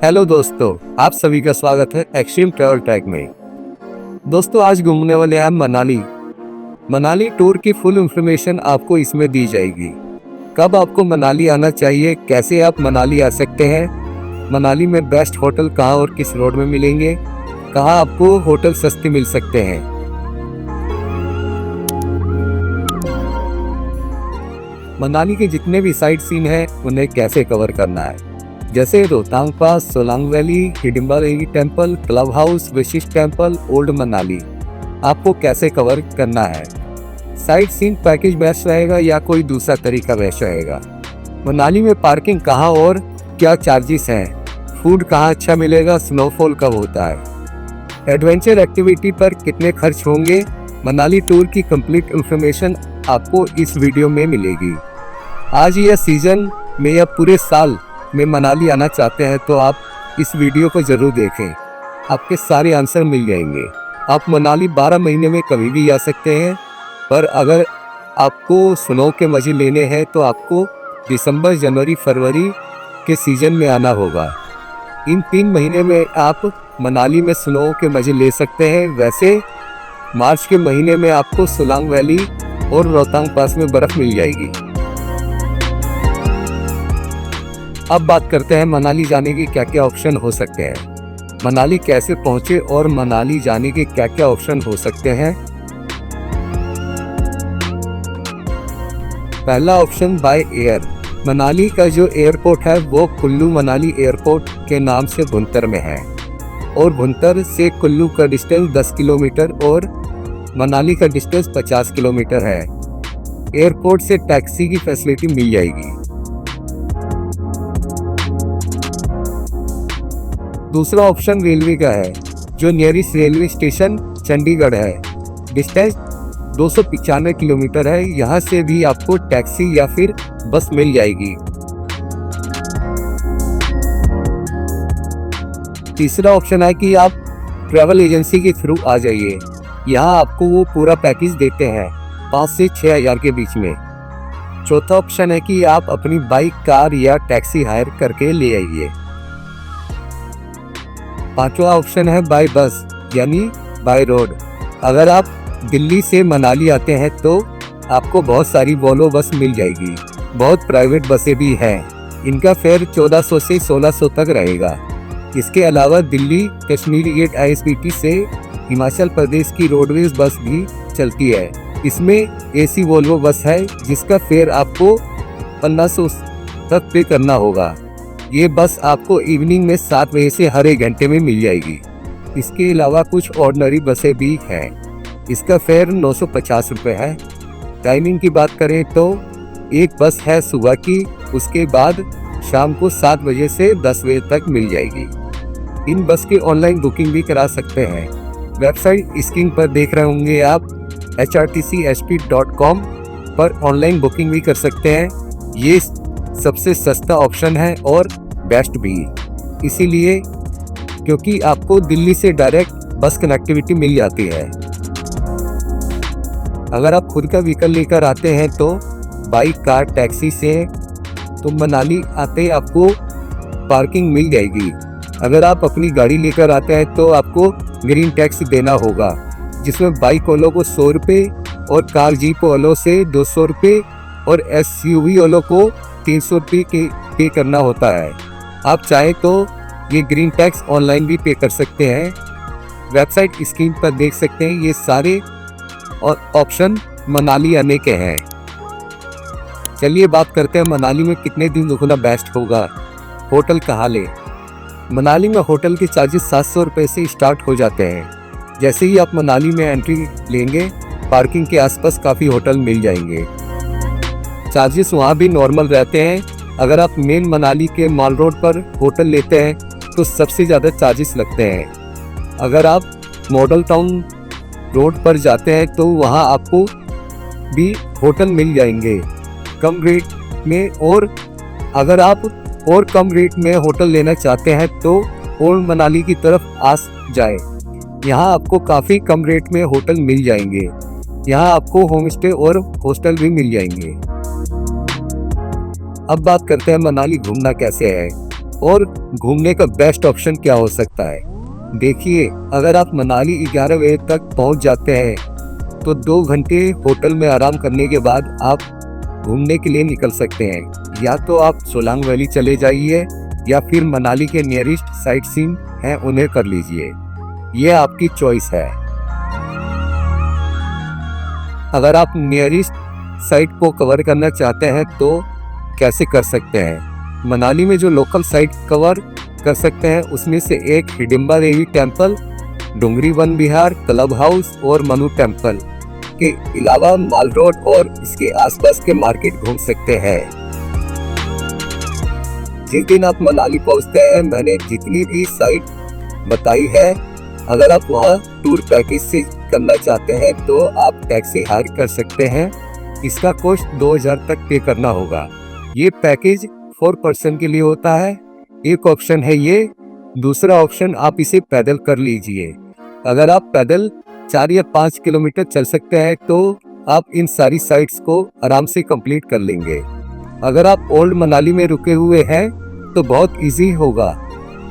Hello दोस्तों, आप सभी का स्वागत है एक्सट्रीम ट्रैवल ट्रैक में। दोस्तों, आज घूमने वाले हैं मनाली टूर की फुल इंफॉर्मेशन आपको इसमें दी जाएगी। कब आपको मनाली आना चाहिए, कैसे आप मनाली आ सकते हैं, मनाली में बेस्ट होटल कहाँ और किस रोड में मिलेंगे, कहाँ आपको होटल सस्ते मिल सकते हैं। मनाली के जितने भी साइट सीन हैं उन्हें कैसे कवर करना है, जैसे Rohtang pass, Solang valley, Hidimba Devi temple, club house, Vashisht temple, old Manali, आपको कैसे कवर करना है। साइट सीन पैकेज बेस्ट रहेगा या कोई दूसरा तरीका बेस्ट रहेगा। मनाली में पार्किंग कहाँ और क्या चार्जेस हैं, फूड कहाँ अच्छा मिलेगा, स्नोफॉल कब होता है, एडवेंचर एक्टिविटी पर कितने खर्च होंगे। मनाली टूर की कंप्लीट इंफॉर्मेशन आपको इस वीडियो में मिलेगी। आज यह सीजन में या पूरे साल में मनाली आना चाहते हैं तो आप इस वीडियो को जरूर देखें, आपके सारे आंसर मिल जाएंगे। आप मनाली 12 महीने में कभी भी आ सकते हैं, पर अगर आपको स्नो के मज़े लेने हैं तो आपको दिसंबर, जनवरी, फरवरी के सीज़न में आना होगा। इन 3 महीने में आप मनाली में स्नो के मज़े ले सकते हैं। वैसे मार्च के महीने में आपको सोलांग वैली और रोहतांग पास में बर्फ़ मिल जाएगी। अब बात करते हैं मनाली जाने के क्या क्या ऑप्शन हो सकते हैं, मनाली कैसे पहुंचे और मनाली जाने के क्या क्या ऑप्शन हो सकते हैं। पहला ऑप्शन बाय एयर। मनाली का जो एयरपोर्ट है वो कुल्लू मनाली एयरपोर्ट के नाम से भुंतर में है और भुंतर से कुल्लू का डिस्टेंस 10 किलोमीटर और मनाली का डिस्टेंस 50 किलोमीटर है। एयरपोर्ट से टैक्सी की फैसिलिटी मिल जाएगी। दूसरा ऑप्शन रेलवे का है, जो नियरेस्ट रेलवे स्टेशन चंडीगढ़ है। डिस्टेंस 295 किलोमीटर है। यहाँ से भी आपको टैक्सी या फिर बस मिल जाएगी। तीसरा ऑप्शन है कि आप ट्रैवल एजेंसी के थ्रू आ जाइए। यहाँ आपको वो पूरा पैकेज देते हैं 5 से 6 हज़ार के बीच में। चौथा ऑप्शन है कि आप अपनी बाइक, कार या टैक्सी हायर करके ले आइए। पांचवा ऑप्शन है बाय बस यानी बाय रोड। अगर आप दिल्ली से मनाली आते हैं तो आपको बहुत सारी वोल्वो बस मिल जाएगी। बहुत प्राइवेट बसें भी हैं। इनका फेयर 1400 से 1600 तक रहेगा। इसके अलावा दिल्ली कश्मीर गेट ISBT से हिमाचल प्रदेश की रोडवेज बस भी चलती है। इसमें AC वोल्वो बस है जिसका फेयर आपको 1500 तक पे करना होगा। ये बस आपको इवनिंग में 7 बजे से हर 1 घंटे में मिल जाएगी। इसके अलावा कुछ ऑर्डिनरी बसें भी हैं। इसका फेयर 950 रुपये है। टाइमिंग की बात करें तो एक बस है सुबह की, उसके बाद शाम को 7 बजे से 10 बजे तक मिल जाएगी। इन बस की ऑनलाइन बुकिंग भी करा सकते हैं। वेबसाइट स्क्रीन पर देख रहे होंगे आप, hrtcsp.com पर ऑनलाइन बुकिंग भी कर सकते हैं। ये सबसे सस्ता ऑप्शन है और बेस्ट भी, इसीलिए क्योंकि आपको दिल्ली से डायरेक्ट बस कनेक्टिविटी मिल जाती है। अगर आप खुद का व्हीकल लेकर आते हैं तो बाइक, कार, टैक्सी से तो मनाली आते ही आपको पार्किंग मिल जाएगी। अगर आप अपनी गाड़ी लेकर आते हैं तो आपको ग्रीन टैक्स देना होगा, जिसमें बाइक वालों को 100 रुपये और कार जीप वालों से 200 रुपये और SUV वालों को 300 रुपये पे करना होता है। आप चाहें तो ये ग्रीन टैक्स ऑनलाइन भी पे कर सकते हैं। वेबसाइट स्क्रीन पर देख सकते हैं। ये सारे ऑप्शन मनाली आने के हैं। चलिए बात करते हैं मनाली में कितने दिन रुकना बेस्ट होगा, होटल कहाँ ले। मनाली में होटल के चार्जेस 700 रुपये से स्टार्ट हो जाते हैं। जैसे ही आप मनाली में एंट्री लेंगे, पार्किंग के आसपास काफ़ी होटल मिल जाएंगे। चार्जेस वहाँ भी नॉर्मल रहते हैं। अगर आप मेन मनाली के मॉल रोड पर होटल लेते हैं तो सबसे ज़्यादा चार्जेस लगते हैं। अगर आप मॉडल टाउन रोड पर जाते हैं तो वहाँ आपको भी होटल मिल जाएंगे कम रेट में। और अगर आप और कम रेट में होटल लेना चाहते हैं तो ओल्ड मनाली की तरफ आ जाए। यहाँ आपको काफ़ी कम रेट में होटल मिल जाएंगे। यहाँ आपको होम स्टे और हॉस्टल भी मिल जाएंगे। अब बात करते हैं मनाली घूमना कैसे है। और घूमने का बेस्ट ऑप्शन क्या हो सकता है। देखिए, अगर आप मनाली 11 बजे तक पहुंच जाते हैं तो 2 घंटे होटल में आराम करने के बाद आप घूमने के लिए निकल सकते हैं। या तो आप सोलांग वैली चले जाइए या फिर मनाली के नियरेस्ट साइट सीइंग हैं उन्हें कर लीजिए। ये आपकी चॉइस है। अगर आप नियरेस्ट साइट को कवर करना चाहते हैं तो कैसे कर सकते हैं। मनाली में जो लोकल साइट कवर कर सकते हैं उसमें से एक हिडिंबा देवी टेम्पल, डोंगरी वन विहार, क्लब हाउस और मनु टेम्पल के अलावा माल रोड और इसके आसपास के मार्केट घूम सकते हैं। जिस दिन आप मनाली पहुंचते हैं, मैंने जितनी भी साइट बताई है, अगर आप वहां टूर पैकेज से करना चाहते हैं तो आप टैक्सी हायर कर सकते हैं। इसका कॉस्ट 2000 तक पे करना होगा। ये पैकेज 4 पर्सन के लिए होता है। एक ऑप्शन है ये। दूसरा ऑप्शन आप इसे पैदल कर लीजिए। अगर आप पैदल 4 या 5 किलोमीटर चल सकते हैं तो आप इन सारी साइट्स को आराम से कंप्लीट कर लेंगे। अगर आप ओल्ड मनाली में रुके हुए हैं तो बहुत इजी होगा,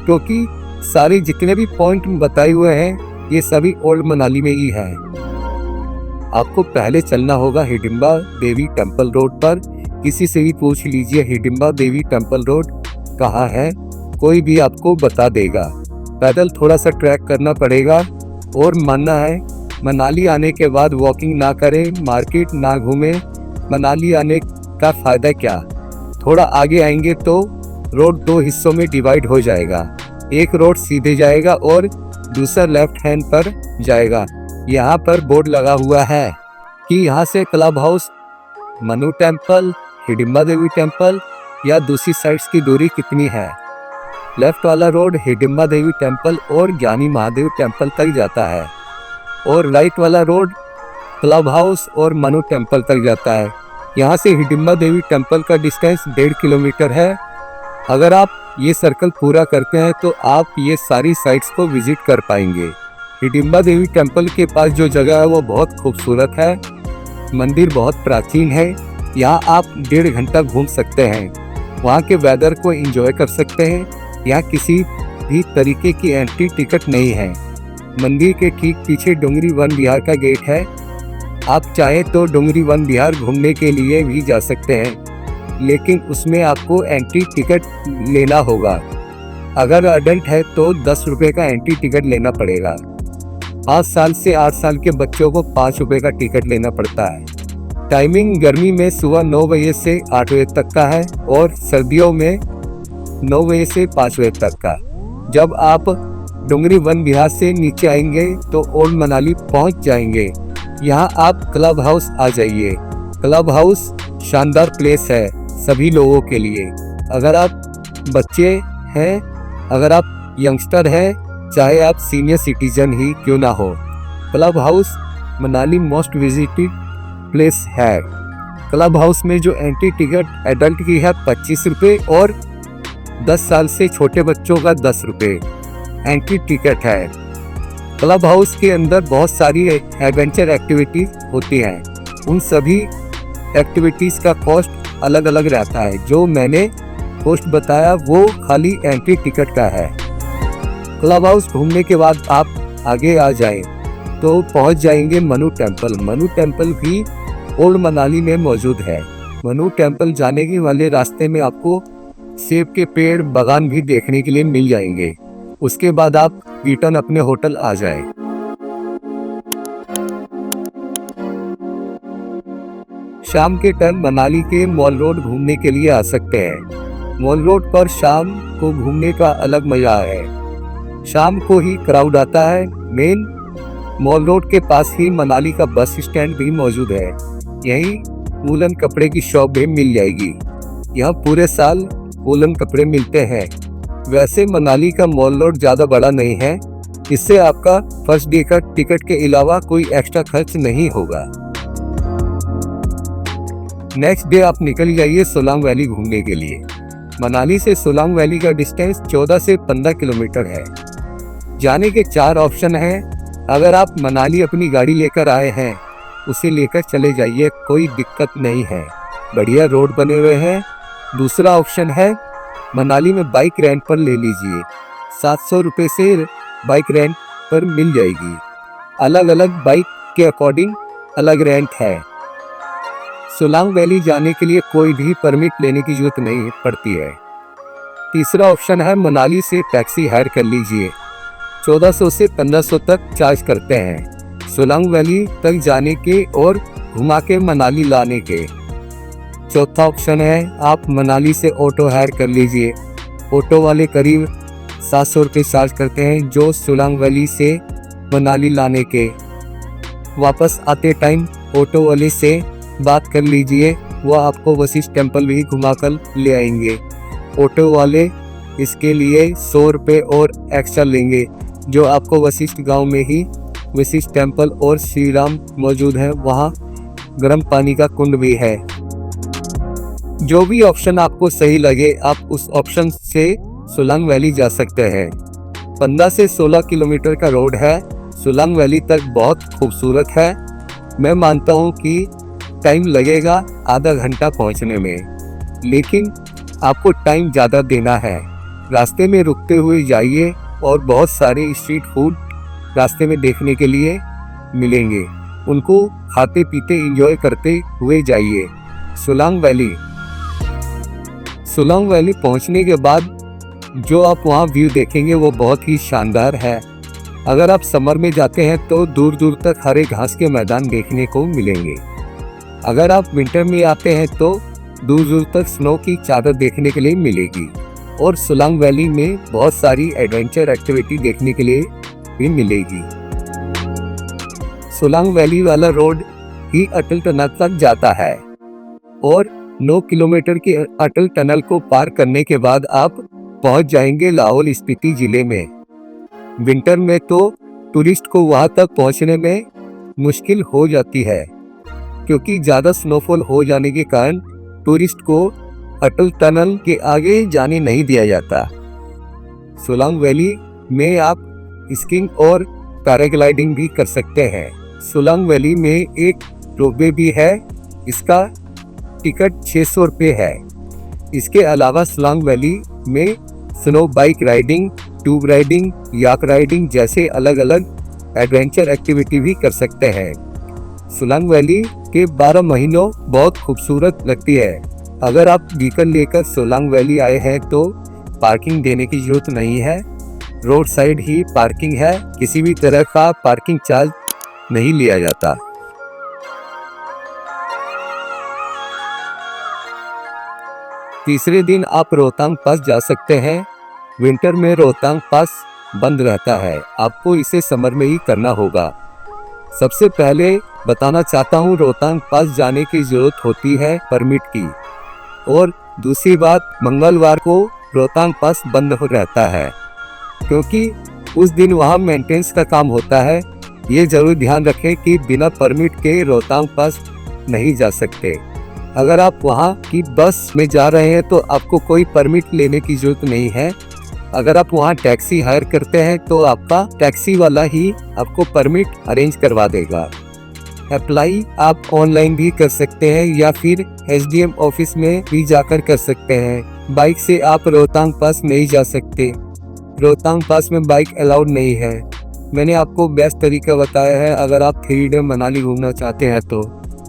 क्योंकि सारे जितने भी पॉइंट बताए हुए हैं ये सभी ओल्ड मनाली में ही हैं। आपको पहले चलना होगा हिडिंबा देवी टेम्पल रोड पर। किसी से भी पूछ लीजिए हिडिंबा देवी टेम्पल रोड कहाँ है, कोई भी आपको बता देगा। पैदल थोड़ा सा ट्रैक करना पड़ेगा और मानना है मनाली आने के बाद वॉकिंग ना करें, मार्केट ना घूमें। मनाली आने का फायदा क्या। थोड़ा आगे आएंगे तो रोड 2 हिस्सों में डिवाइड हो जाएगा। एक रोड सीधे जाएगा और दूसरा लेफ्ट हैंड पर जाएगा। यहाँ पर बोर्ड लगा हुआ है कि यहाँ से club house, Manu temple, Hidimba Devi temple या दूसरी साइड्स की दूरी कितनी है। लेफ्ट वाला रोड हिडिंबा देवी टेम्पल और ज्ञानी महादेव टेम्पल तक जाता है और राइट वाला रोड क्लब हाउस और मनु टेम्पल तक जाता है। यहाँ से हिडिंबा देवी टेम्पल का डिस्टेंस 1.5 किलोमीटर है। अगर आप ये सर्कल पूरा करते हैं तो आप ये सारी साइट्स को विजिट कर पाएंगे। हिडिंबा देवी टेम्पल के पास जो जगह है वो बहुत खूबसूरत है। मंदिर बहुत प्राचीन है। यहाँ आप 1.5 घंटा घूम सकते हैं। वहाँ के वेदर को एंजॉय कर सकते हैं। यहाँ किसी भी तरीके की एंट्री टिकट नहीं है। मंदिर के ठीक पीछे डोंगरी वन विहार का गेट है। आप चाहे तो डोंगरी वन विहार घूमने के लिए भी जा सकते हैं, लेकिन उसमें आपको एंट्री टिकट लेना होगा। अगर अडल्ट है तो 10 रुपये का एंट्री टिकट लेना पड़ेगा। 5 साल से 8 साल के बच्चों को 5 रुपये का टिकट लेना पड़ता है। टाइमिंग गर्मी में सुबह 9 बजे से 8 बजे तक का है और सर्दियों में 9 बजे से 5 बजे तक का। जब आप डोंगरी वन विहार से नीचे आएंगे तो ओल्ड मनाली पहुंच जाएंगे। यहाँ आप क्लब हाउस आ जाइए। क्लब हाउस शानदार प्लेस है सभी लोगों के लिए। अगर आप बच्चे हैं, अगर आप यंगस्टर हैं, चाहे आप सीनियर सिटीजन ही क्यों ना हो, club house Manali most visited place है। क्लब हाउस में जो एंट्री टिकट एडल्ट की है 25 रुपये और 10 साल से छोटे बच्चों का 10 रुपये एंट्री टिकट है। क्लब हाउस के अंदर बहुत सारी एडवेंचर एक्टिविटीज होती हैं। उन सभी एक्टिविटीज का कॉस्ट अलग अलग रहता है। जो मैंने कॉस्ट बताया वो खाली एंट्री टिकट का है। क्लब हाउस घूमने के बाद आप आगे आ जाएं तो पहुंच जाएंगे मनु टेम्पल। मनु टेम्पल भी ओल्ड मनाली में मौजूद है। मनु टेम्पल जाने के वाले रास्ते में आपको सेब के पेड़ बागान भी देखने के लिए मिल जाएंगे। उसके बाद आप रिटर्न अपने होटल आ जाएं। शाम के टाइम मनाली के मॉल रोड घूमने के लिए आ सकते हैं। मॉल रोड पर शाम को घूमने का अलग मजा है। शाम को ही क्राउड आता है। मेन मॉल रोड के पास ही मनाली का बस स्टैंड भी मौजूद है। यहीं वूलन कपड़े की शॉप भी मिल जाएगी। यहाँ पूरे साल वूलन कपड़े मिलते हैं। वैसे मनाली का मॉल रोड ज़्यादा बड़ा नहीं है, इससे आपका फर्स्ट डे का टिकट के अलावा कोई एक्स्ट्रा खर्च नहीं होगा। नेक्स्ट डे आप निकल जाइए सोलांग वैली घूमने के लिए। मनाली से सोलांग वैली का डिस्टेंस 14 से 15 किलोमीटर है। जाने के 4 ऑप्शन हैं। अगर आप मनाली अपनी गाड़ी लेकर आए हैं उसे लेकर चले जाइए, कोई दिक्कत नहीं है, बढ़िया रोड बने हुए हैं। दूसरा ऑप्शन है मनाली में बाइक रेंट पर ले लीजिए। 700 रुपये से बाइक रेंट पर मिल जाएगी। अलग अलग बाइक के अकॉर्डिंग अलग रेंट है। सोलांग वैली जाने के लिए कोई भी परमिट लेने की जरूरत नहीं पड़ती है। तीसरा ऑप्शन है मनाली से टैक्सी हायर कर लीजिए। 1400 से 1500 तक चार्ज करते हैं सोलांग वैली तक जाने के और घुमा के मनाली लाने के। चौथा ऑप्शन है आप मनाली से ऑटो हायर कर लीजिए। ऑटो वाले करीब 700 रुपये चार्ज करते हैं जो सोलांग वैली से मनाली लाने के। वापस आते टाइम ऑटो वाले से बात कर लीजिए, वो आपको वशिष्ठ टेम्पल भी घुमा कर ले आएंगे। ऑटो वाले इसके लिए 100 रुपये और एक्स्ट्रा लेंगे, जो आपको वशिष्ठ गांव में ही वशिष्ठ टेम्पल और श्री राम मौजूद है, वहाँ गर्म पानी का कुंड भी है। जो भी ऑप्शन आपको सही लगे आप उस ऑप्शन से सोलांग वैली जा सकते हैं। 15 से 16 किलोमीटर का रोड है। सोलांग वैली तक बहुत खूबसूरत है। मैं मानता हूँ कि टाइम लगेगा आधा घंटा पहुँचने में, लेकिन आपको टाइम ज़्यादा देना है। रास्ते में रुकते हुए जाइए और बहुत सारे स्ट्रीट फूड रास्ते में देखने के लिए मिलेंगे, उनको खाते पीते एंजॉय करते हुए जाइए। सोलांग वैली पहुंचने के बाद जो आप वहां व्यू देखेंगे वो बहुत ही शानदार है। अगर आप समर में जाते हैं तो दूर दूर तक हरे घास के मैदान देखने को मिलेंगे। अगर आप विंटर में आते हैं तो दूर दूर तक स्नो की चादर देखने के लिए मिलेगी और सोलांग वैली में बहुत सारी एडवेंचर एक्टिविटी देखने के लिए भी मिलेगी। सोलांग वैली वाला रोड ही अटल टनल तक जाता है और 9 किलोमीटर के अटल टनल को पार करने के बाद आप पहुंच जाएंगे लाहौल स्पीति जिले में। विंटर में तो टूरिस्ट को वहां तक पहुंचने में मुश्किल हो जाती है, क्योंकि ज़्यादा स्नोफॉल हो जाने के कारण टूरिस्ट को अटल टनल के आगे जाने नहीं दिया जाता। सोलांग वैली में आप स्कीइंग और पैराग्लाइडिंग भी कर सकते हैं। सोलांग वैली में एक रोपवे भी है, इसका टिकट 600 रुपये है। इसके अलावा सोलांग वैली में snow bike riding, tube riding, yak riding जैसे अलग अलग एडवेंचर एक्टिविटी भी कर सकते हैं। सोलांग वैली के 12 महीनों बहुत खूबसूरत लगती है। अगर आप व्हीकल लेकर सोलांग वैली आए हैं तो पार्किंग देने की जरूरत नहीं है, रोड साइड ही पार्किंग है, किसी भी तरह का पार्किंग चार्ज नहीं लिया जाता। तीसरे दिन आप रोहतांग पास जा सकते हैं। विंटर में रोहतांग पास बंद रहता है, आपको इसे समर में ही करना होगा। सबसे पहले बताना चाहता हूँ रोहतांग पास जाने की जरूरत होती है परमिट की, और दूसरी बात मंगलवार को रोहतांग पास बंद हो रहता है, क्योंकि उस दिन वहाँ मेंटेनेंस का काम होता है। ये जरूर ध्यान रखें कि बिना परमिट के रोहतांग पास नहीं जा सकते। अगर आप वहाँ की बस में जा रहे हैं तो आपको कोई परमिट लेने की जरूरत नहीं है। अगर आप वहाँ टैक्सी हायर करते हैं तो आपका टैक्सी वाला ही आपको परमिट अरेंज करवा देगा। अप्लाई आप ऑनलाइन भी कर सकते हैं या फिर SDM ऑफिस में भी जाकर कर सकते हैं। बाइक से आप रोहतांग पास नहीं जा सकते, रोहतांग पास में बाइक अलाउड नहीं है। मैंने आपको बेस्ट तरीका बताया है अगर आप 3 डे मनाली घूमना चाहते हैं तो,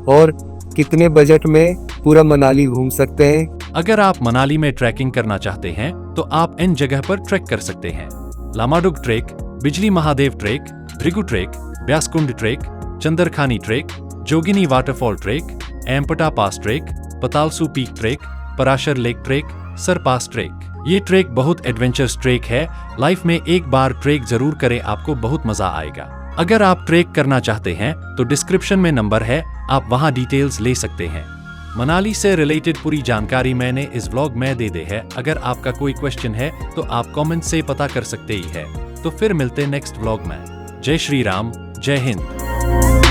और कितने बजट में पूरा मनाली घूम सकते हैं। अगर आप मनाली में ट्रैकिंग करना चाहते हैं तो आप इन जगह पर ट्रैक कर सकते हैं। Lamadug trek, Bijli Mahadev trek, Bhrigu trek, Beaskund trek, Chandrakhani trek, Jogini waterfall trek, Hampta pass trek, Patalsu peak trek, Parashar lake trek, Sar Pass trek. ये ट्रेक बहुत एडवेंचरस ट्रेक है। लाइफ में एक बार ट्रेक जरूर करें, आपको बहुत मजा आएगा। अगर आप ट्रेक करना चाहते हैं तो डिस्क्रिप्शन में नंबर है, आप वहां डिटेल्स ले सकते हैं। मनाली से रिलेटेड पूरी जानकारी मैंने इस व्लॉग में दे दी है। अगर आपका कोई क्वेश्चन है तो आप कमेंट से पता कर सकते ही है। तो फिर मिलते नेक्स्ट व्लॉग में। जय श्री राम, जय हिंद।